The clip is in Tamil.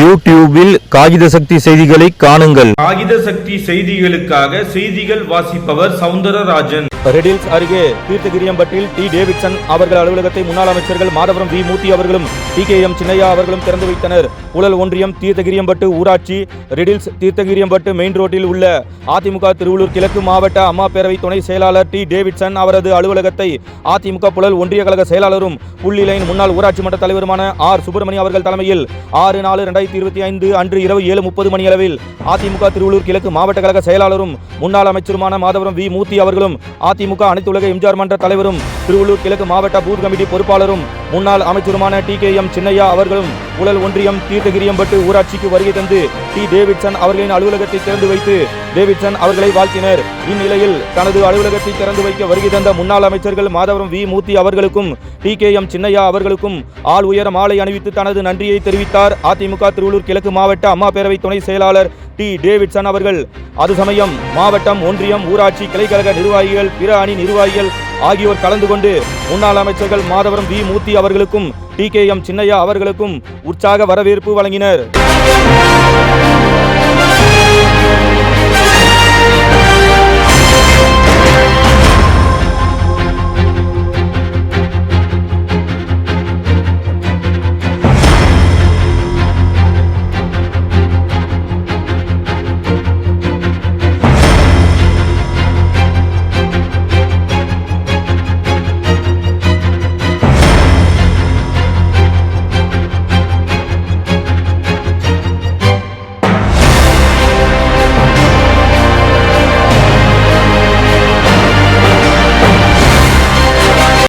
யூடியூபில் காகித சக்தி செய்திகளை காணுங்கள். காகித சக்தி செய்திகளுக்காக செய்திகள் வாசிப்பவர் சவுந்தரராஜன். ரெடில்ஸ் அருகே தீர்த்தகிரியம்பட்டில் டி டேவிட்சன் அவர்கள் அலுவலகத்தை முன்னாள் அமைச்சர்கள் மாதவரம் வி மூர்த்தி அவர்களும் TKM சின்னையா அவர்களும் திறந்து வைத்தனர். புழல் ஒன்றியம் தீர்த்தகிரியம்பட்டு ஊராட்சி ரெடில்ஸ் தீர்த்தகிரியம்பட்டு மெயின் ரோட்டில் உள்ள அதிமுக திருவள்ளூர் கிழக்கு மாவட்ட அம்மா பேரவை துணை செயலாளர் டி டேவிட்சன் அவரது அலுவலகத்தை அதிமுக புழல் ஒன்றிய கழக செயலாளரும் புள்ளிலைன் முன்னாள் ஊராட்சி மன்ற தலைவருமான ஆர் சுப்பிரமணியம் அவர்கள் தலைமையில் 6/4/2025 அன்று இரவு 7:30 மணியளவில் அதிமுக திருவள்ளூர் கிழக்கு மாவட்ட கழக செயலாளரும் முன்னாள் அமைச்சருமான மாதவரம் வி மூர்த்தி அவர்களும் அதிமுக அனைத்து உலக எம்ஜிஆர் மன்ற தலைவரும் திருவள்ளூர் கிழக்கு மாவட்ட பூத் கமிட்டி பொறுப்பாளரும் முன்னாள் அமைச்சருமான TKM சின்னையா அவர்களும் புழல் ஒன்றியம் தீர்த்தகிரியம்பட்டு ஊராட்சிக்கு வருகை தந்து டி டேவிட்சன் அவர்களின் அலுவலகத்தை திறந்து வைத்து டேவிட்சன் அவர்களை வாழ்த்தினர். இந்நிலையில் தனது அலுவலகத்தை திறந்து வைக்க வருகை தந்த முன்னாள் அமைச்சர்கள் மாதவரம் வி மூர்த்தி அவர்களுக்கும் TKM சின்னையா அவர்களுக்கும் ஆள் உயர மாலை அணிவித்து தனது நன்றியை தெரிவித்தார் அதிமுக திருவள்ளூர் கிழக்கு மாவட்ட அம்மா பேரவை துணை செயலாளர் டி டேவிட்சன் அவர்கள். அது சமயம் மாவட்டம், ஒன்றியம், ஊராட்சி கிளைக்கழக நிர்வாகிகள், பிற அணி நிர்வாகிகள் ஆகியோர் கலந்து கொண்டு முன்னாள் அமைச்சர்கள் மாதவரம் வி மூர்த்தி அவர்களுக்கும் TKM சின்னையா அவர்களுக்கும் உற்சாக வரவேற்பு வழங்கினர்.